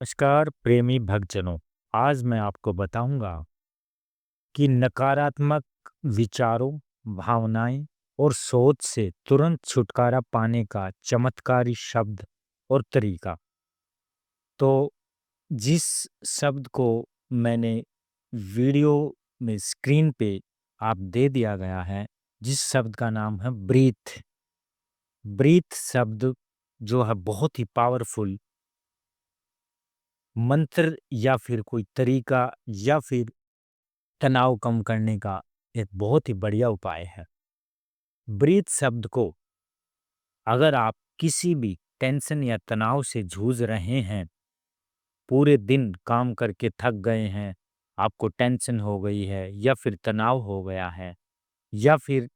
नमस्कार प्रेमी भक्तजनों। आज मैं आपको बताऊंगा कि नकारात्मक विचारों, भावनाएं और सोच से तुरंत छुटकारा पाने का चमत्कारी शब्द और तरीका। तो जिस शब्द को मैंने वीडियो में स्क्रीन पे आप दे दिया गया है, जिस शब्द का नाम है ब्रीथ। ब्रीथ शब्द जो है बहुत ही पावरफुल मंत्र या फिर कोई तरीका या फिर तनाव कम करने का एक बहुत ही बढ़िया उपाय है। ब्रीथ शब्द को अगर आप किसी भी टेंशन या तनाव से जूझ रहे हैं, पूरे दिन काम करके थक गए हैं, आपको टेंशन हो गई है या फिर तनाव हो गया है या फिर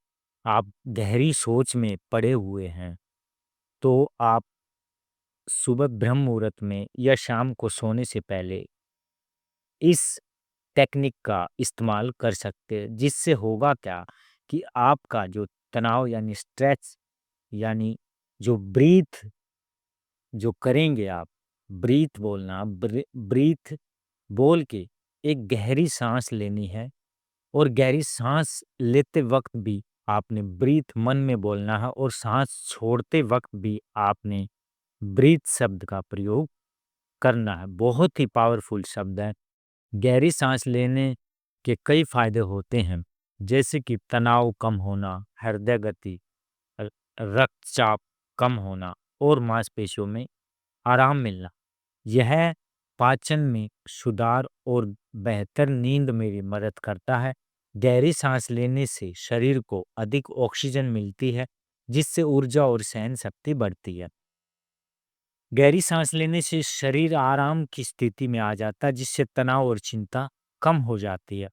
आप गहरी सोच में पड़े हुए हैं, तो आप सुबह ब्रह्म मुहूर्त में या शाम को सोने से पहले इस टेक्निक का इस्तेमाल कर सकते हैं। जिससे होगा क्या कि आपका जो तनाव यानी स्ट्रेस यानी जो ब्रीथ जो करेंगे आप, ब्रीथ बोलना, ब्रीथ बोल के एक गहरी सांस लेनी है और गहरी सांस लेते वक्त भी आपने ब्रीथ मन में बोलना है और सांस छोड़ते वक्त भी आपने ब्रीथ शब्द का प्रयोग करना है। बहुत ही पावरफुल शब्द है। गहरी सांस लेने के कई फायदे होते हैं, जैसे कि तनाव कम होना, हृदय गति, र- रक्तचाप कम होना और मांसपेशियों में आराम मिलना। यह पाचन में सुधार और बेहतर नींद में भी मदद करता है। गहरी सांस लेने से शरीर को अधिक ऑक्सीजन मिलती है, जिससे ऊर्जा और सहन शक्ति बढ़ती है। गहरी सांस लेने से शरीर आराम की स्थिति में आ जाता है, जिससे तनाव और चिंता कम हो जाती है।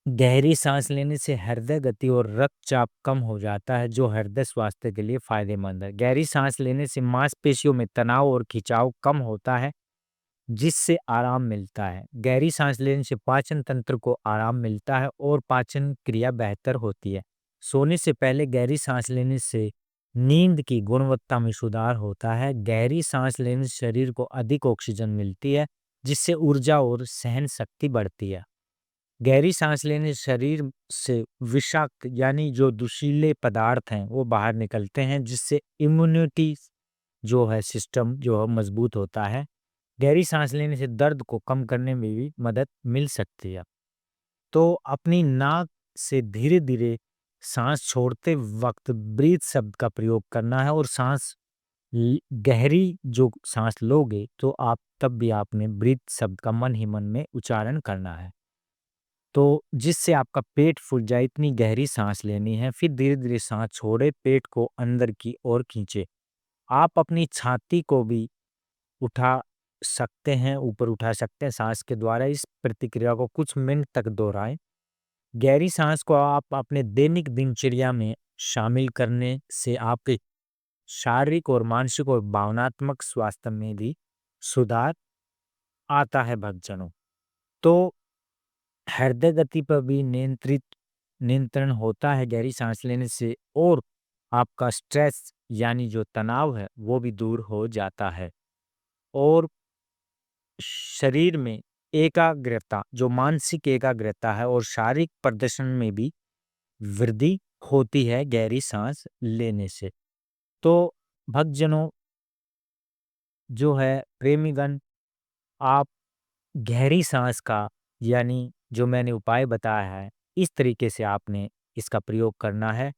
गहरी सांस लेने से हृदय गति और रक्तचाप कम हो जाता है, जो हृदय स्वास्थ्य के लिए फायदेमंद है। गहरी सांस लेने से मांसपेशियों में तनाव और खिंचाव कम होता है, जिससे आराम मिलता है। गहरी सांस लेने से पाचन तंत्र को आराम मिलता है और पाचन क्रिया बेहतर होती है। सोने से पहले गहरी सांस लेने से नींद की गुणवत्ता में सुधार होता है। गहरी सांस लेने से शरीर को अधिक ऑक्सीजन मिलती है, जिससे ऊर्जा और सहन शक्ति बढ़ती है। गहरी सांस लेने से शरीर से विषाक्त यानी जो दुशीले पदार्थ हैं वो बाहर निकलते हैं, जिससे इम्यूनिटी जो है सिस्टम जो है मजबूत होता है। गहरी सांस लेने से दर्द को कम करने में भी मदद मिल सकती है। तो अपनी नाक से धीरे धीरे सांस छोड़ते वक्त ब्रीथ शब्द का प्रयोग करना है और गहरी जो सांस लोगे तो आप तब भी आपने ब्रीथ शब्द का मन ही मन में उच्चारण करना है। तो जिससे आपका पेट फूल जाए, इतनी गहरी सांस लेनी है। फिर धीरे धीरे सांस छोड़े, पेट को अंदर की ओर खींचे। आप अपनी छाती को भी उठा सकते हैं, ऊपर उठा सकते हैं सांस के द्वारा। इस प्रतिक्रिया को कुछ मिनट तक दोहराएं। गहरी सांस को आप अपने दैनिक दिनचर्या में शामिल करने से आपके शारीरिक और मानसिक और भावनात्मक स्वास्थ्य में भी सुधार आता है भक्तजनों। तो हृदय गति पर भी नियंत्रण होता है गहरी सांस लेने से और आपका स्ट्रेस यानी जो तनाव है वो भी दूर हो जाता है और शरीर में एकाग्रता जो मानसिक एकाग्रता है और शारीरिक प्रदर्शन में भी वृद्धि होती है गहरी सांस लेने से। तो भक्तजनों जो है प्रेमीगण, आप गहरी सांस का यानी जो मैंने उपाय बताया है, इस तरीके से आपने इसका प्रयोग करना है।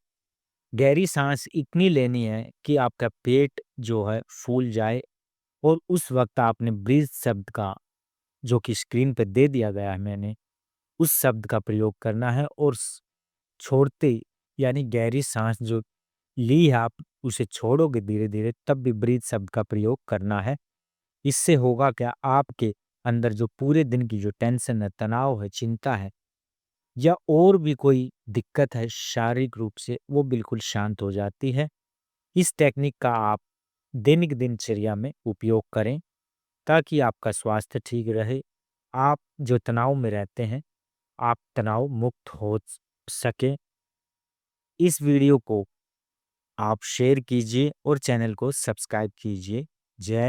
गहरी सांस इतनी लेनी है कि आपका पेट जो है फूल जाए और उस वक्त आपने ब्रीथ शब्द का जो कि स्क्रीन पे दे दिया गया है मैंने, उस शब्द का प्रयोग करना है और छोड़ते यानी गहरी सांस जो ली है आप उसे छोड़ोगे धीरे धीरे, तब भी ब्रीथ शब्द का प्रयोग करना है। इससे होगा क्या, आपके अंदर जो पूरे दिन की जो टेंशन है, तनाव है, चिंता है या और भी कोई दिक्कत है शारीरिक रूप से, वो बिल्कुल शांत हो जाती है। इस टेक्निक का आप दैनिक दिनचर्या में उपयोग करें ताकि आपका स्वास्थ्य ठीक रहे। आप जो तनाव में रहते हैं, आप तनाव मुक्त हो सकें। इस वीडियो को आप शेयर कीजिए और चैनल को सब्सक्राइब कीजिए। जय